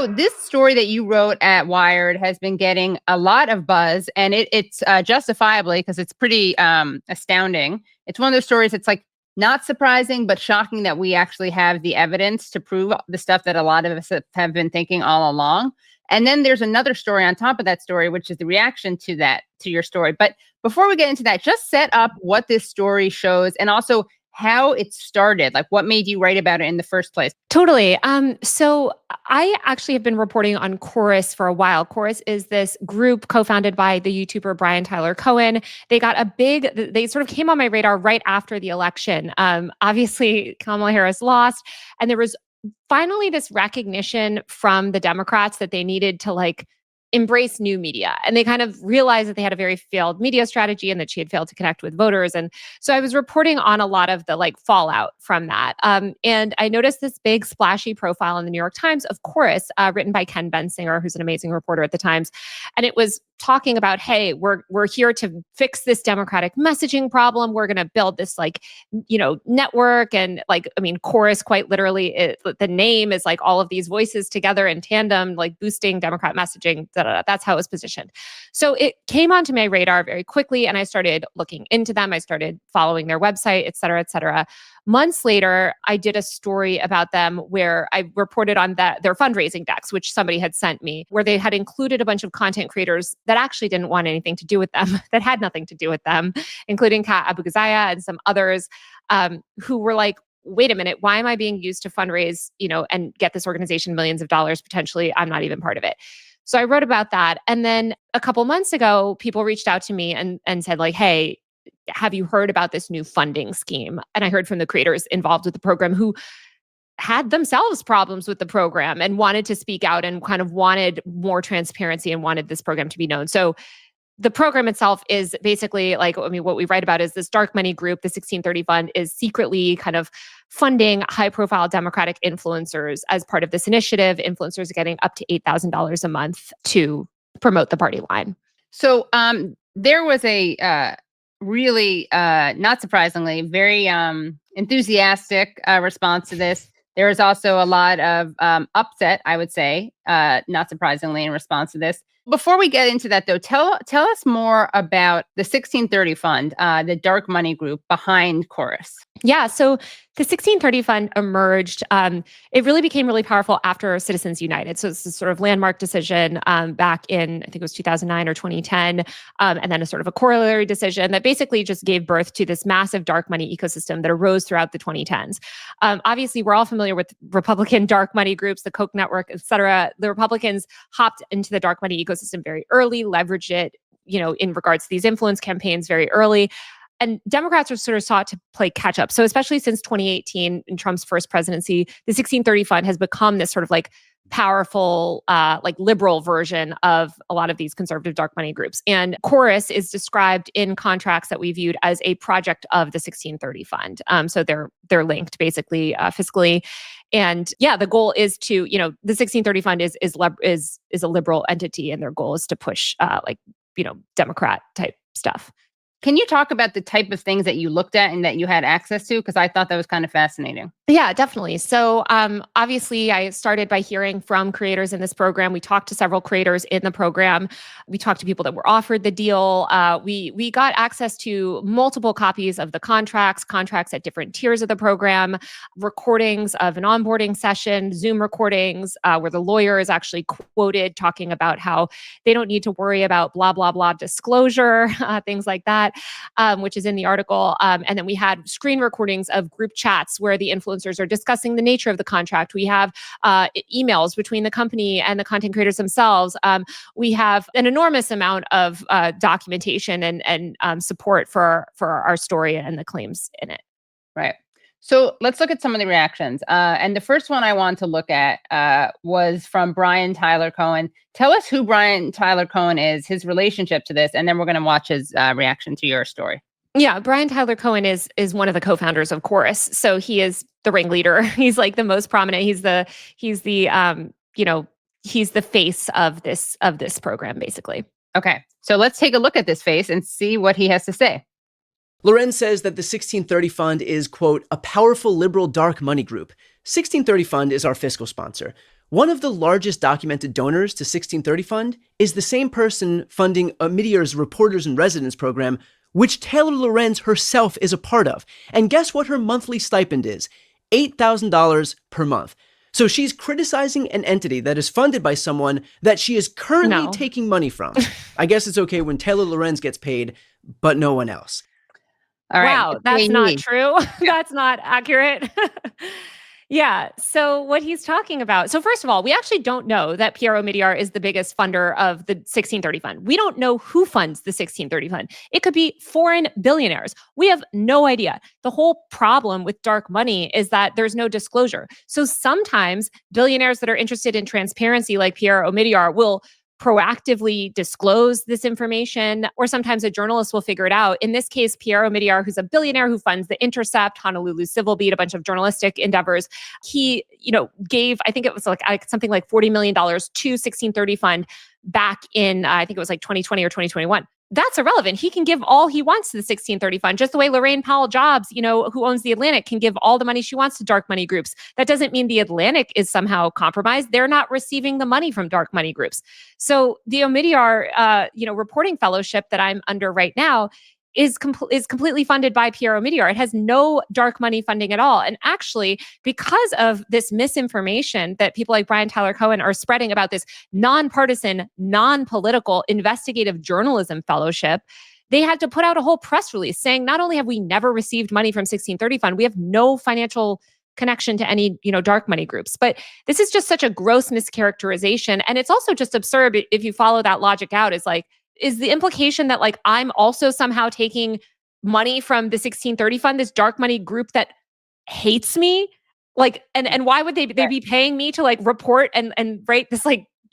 So this story that you wrote at Wired has been getting a lot of buzz, and it's justifiably, because it's pretty astounding. It's one of those stories that's like not surprising, but shocking that we actually have the evidence to prove the stuff that a lot of us have been thinking all along. And then there's another story on top of that story, which is the reaction to your story. But before we get into that, just set up what this story shows and also how it started, like what made you write about it in the first place. Totally. So I actually have been reporting on Chorus for a while. Chorus is this group co-founded by the YouTuber Brian Tyler Cohen. They sort of came on my radar right after the election. Obviously, Kamala Harris lost, and there was finally this recognition from the Democrats that they needed to embrace new media. And they kind of realized that they had a very failed media strategy and that she had failed to connect with voters. And so I was reporting on a lot of the fallout from that. And I noticed this big splashy profile in the New York Times of Chorus, written by Ken Bensinger, who's an amazing reporter at the Times. And it was talking about, hey, we're here to fix this Democratic messaging problem. We're going to build this network. And Chorus, quite literally, the name is like all of these voices together in tandem, boosting Democrat messaging. That's how it was positioned. So it came onto my radar very quickly, and I started looking into them. I started following their website, et cetera, et cetera. Months later, I did a story about them where I reported on their fundraising decks, which somebody had sent me, where they had included a bunch of content creators that actually didn't want anything to do with them, that had nothing to do with them, including Kat Abugazaya and some others who were like, wait a minute, why am I being used to fundraise, and get this organization millions of dollars potentially? I'm not even part of it. So I wrote about that. And then a couple months ago, people reached out to me and said hey, have you heard about this new funding scheme? And I heard from the creators involved with the program who had themselves problems with the program and wanted to speak out and kind of wanted more transparency and wanted this program to be known. So the program itself is basically what we write about is this dark money group. The 1630 Fund is secretly kind of funding high-profile Democratic influencers as part of this initiative. Influencers are getting up to $8,000 a month to promote the party line. So there was a really, not surprisingly, very enthusiastic response to this. There was also a lot of upset, I would say, not surprisingly, in response to this. Before we get into that, though, tell us more about the 1630 Fund, the dark money group behind Chorus. Yeah, so the 1630 Fund emerged. It really became really powerful after Citizens United. So it's this sort of landmark decision back in, I think it was 2009 or 2010, and then a sort of a corollary decision that basically just gave birth to this massive dark money ecosystem that arose throughout the 2010s. Obviously, we're all familiar with Republican dark money groups, the Koch network, et cetera. The Republicans hopped into the dark money ecosystem very early, leveraged it, in regards to these influence campaigns very early. And Democrats are sort of sought to play catch up. So especially since 2018, in Trump's first presidency, the 1630 Fund has become this sort of powerful, liberal version of a lot of these conservative dark money groups. And Chorus is described in contracts that we viewed as a project of the 1630 Fund. So they're linked basically fiscally. And yeah, the goal is to, the 1630 Fund is a liberal entity, and their goal is to push Democrat type stuff. Can you talk about the type of things that you looked at and that you had access to? Because I thought that was kind of fascinating. Yeah, definitely. So obviously, I started by hearing from creators in this program. We talked to several creators in the program. We talked to people that were offered the deal. We got access to multiple copies of the contracts at different tiers of the program, recordings of an onboarding session, Zoom recordings, where the lawyer is actually quoted talking about how they don't need to worry about blah, blah, blah disclosure, things like that. Which is in the article. And then we had screen recordings of group chats where the influencers are discussing the nature of the contract. We have emails between the company and the content creators themselves. We have an enormous amount of documentation and support for our story and the claims in it. Right. So let's look at some of the reactions. And the first one I want to look at was from Brian Tyler Cohen. Tell us who Brian Tyler Cohen is, his relationship to this, and then we're going to watch his reaction to your story. Yeah, Brian Tyler Cohen is one of the co-founders of Chorus. So he is the ringleader. He's the most prominent. He's the face of this program, basically. Okay, so let's take a look at this face and see what he has to say. Lorenz says that the 1630 Fund is, quote, a powerful liberal dark money group. 1630 Fund is our fiscal sponsor. One of the largest documented donors to 1630 Fund is the same person funding Meteor's Reporters in Residence program, which Taylor Lorenz herself is a part of. And guess what her monthly stipend is? $8,000 per month. So she's criticizing an entity that is funded by someone that she is currently taking money from. I guess it's okay when Taylor Lorenz gets paid, but no one else. All right. Wow, that's not true. That's not accurate. Yeah. So what he's talking about. So first of all, we actually don't know that Pierre Omidyar is the biggest funder of the 1630 Fund. We don't know who funds the 1630 Fund. It could be foreign billionaires. We have no idea. The whole problem with dark money is that there's no disclosure. So sometimes billionaires that are interested in transparency, like Pierre Omidyar, will proactively disclose this information, or sometimes a journalist will figure it out. In this case, Pierre Omidyar, who's a billionaire who funds The Intercept, Honolulu Civil Beat, a bunch of journalistic endeavors, he, gave, I think it was like something like $40 million to 1630 Fund back in, I think it was like 2020 or 2021. That's irrelevant. He can give all he wants to the 1630 Fund, just the way Lorraine Powell Jobs, who owns The Atlantic, can give all the money she wants to dark money groups. That doesn't mean The Atlantic is somehow compromised. They're not receiving the money from dark money groups. So the Omidyar, reporting fellowship that I'm under right now is completely funded by Pierre Omidyar. It has no dark money funding at all. And actually, because of this misinformation that people like Brian Tyler Cohen are spreading about this nonpartisan, non-political investigative journalism fellowship, they had to put out a whole press release saying, not only have we never received money from 1630 Fund, we have no financial connection to any, dark money groups. But this is just such a gross mischaracterization. And it's also just absurd if you follow that logic out. Is the implication that I'm also somehow taking money from the 1630 Fund, this dark money group that hates me? And why would they be paying me to report and write this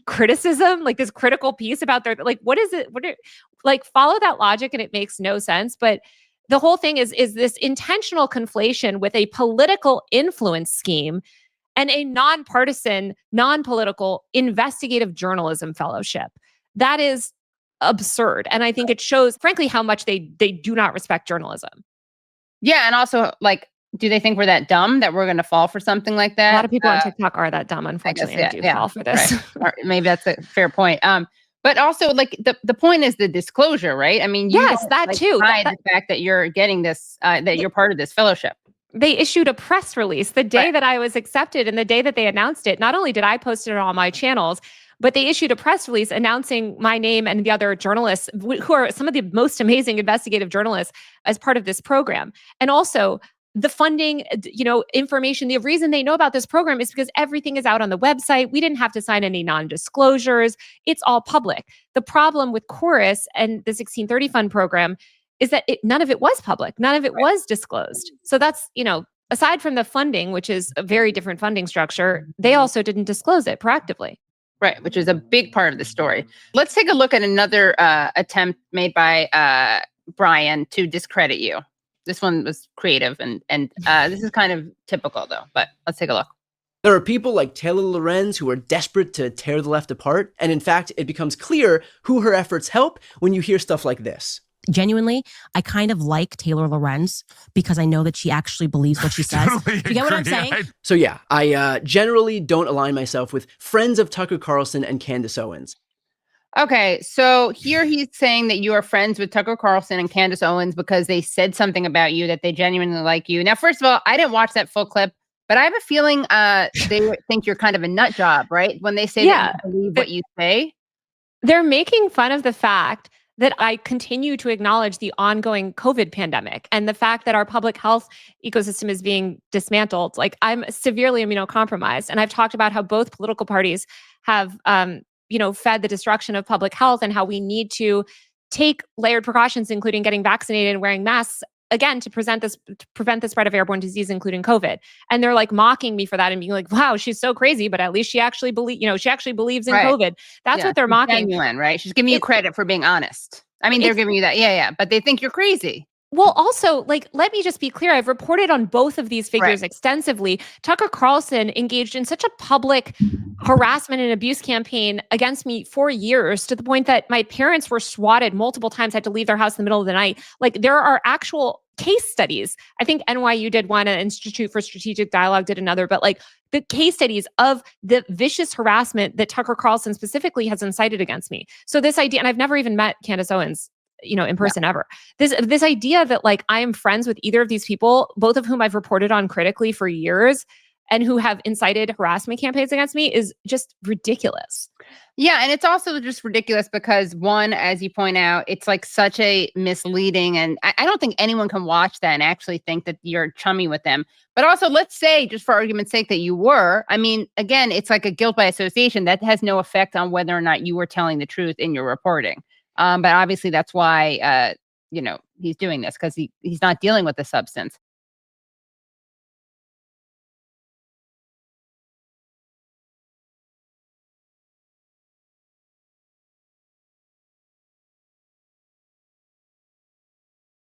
criticism, this critical piece about their, what is it? Follow that logic and it makes no sense. But the whole thing is this intentional conflation with a political influence scheme and a nonpartisan, non-political investigative journalism fellowship. That is absurd. And I think it shows, frankly, how much they do not respect journalism. Yeah. And also, do they think we're that dumb that we're going to fall for something like that? A lot of people on TikTok are that dumb, unfortunately, and do fall for this. Right. Or maybe that's a fair point. But also, the point is the disclosure, right? I mean, yes, that too. The fact that you're getting this, that you're part of this fellowship. They issued a press release the day that I was accepted and the day that they announced it. Not only did I post it on all my channels, but they issued a press release announcing my name and the other journalists who are some of the most amazing investigative journalists as part of this program. And also the funding, information. The reason they know about this program is because everything is out on the website. We didn't have to sign any non-disclosures. It's all public. The problem with Chorus and the 1630 Fund program is that none of it was public. None of it was disclosed. So that's, aside from the funding, which is a very different funding structure, they also didn't disclose it proactively. Right, which is a big part of the story. Let's take a look at another attempt made by Brian to discredit you. This one was creative, and this is kind of typical, though. But let's take a look. There are people like Taylor Lorenz who are desperate to tear the left apart. And in fact, it becomes clear who her efforts help when you hear stuff like this. Genuinely, I kind of like Taylor Lorenz because I know that she actually believes what she says. Totally Do you get what I'm agree. saying? So yeah, I generally don't align myself with friends of Tucker Carlson and Candace Owens. Okay, so here he's saying that you are friends with Tucker Carlson and Candace Owens because they said something about you that they genuinely like you. Now, first of all, I didn't watch that full clip, but I have a feeling they think you're kind of a nut job, right? When they say that you believe what you say. They're making fun of the fact that I continue to acknowledge the ongoing COVID pandemic and the fact that our public health ecosystem is being dismantled. I'm severely immunocompromised. And I've talked about how both political parties have, fed the destruction of public health and how we need to take layered precautions, including getting vaccinated and wearing masks, again, to prevent the spread of airborne disease, including COVID. And they're mocking me for that and being like, wow, she's so crazy, but at least she actually believes in COVID. That's what they're mocking. Genuine, right? She's giving you credit for being honest. I mean, they're giving you that. Yeah. But they think you're crazy. Well, also, let me just be clear. I've reported on both of these figures extensively. Tucker Carlson engaged in such a public harassment and abuse campaign against me for years, to the point that my parents were swatted multiple times, had to leave their house in the middle of the night. There are actual case studies. I think NYU did one, and Institute for Strategic Dialogue did another, but like the case studies of the vicious harassment that Tucker Carlson specifically has incited against me. So this idea, and I've never even met Candace Owens, in person ever. This idea that like I am friends with either of these people, both of whom I've reported on critically for years, and who have incited harassment campaigns against me is just ridiculous. Yeah. And it's also just ridiculous because one, as you point out, it's like such a misleading, and I don't think anyone can watch that and actually think that you're chummy with them. But also, let's say, just for argument's sake, that you were. I mean, again, it's like a guilt by association that has no effect on whether or not you were telling the truth in your reporting. But obviously that's why, he's doing this, because he's not dealing with the substance.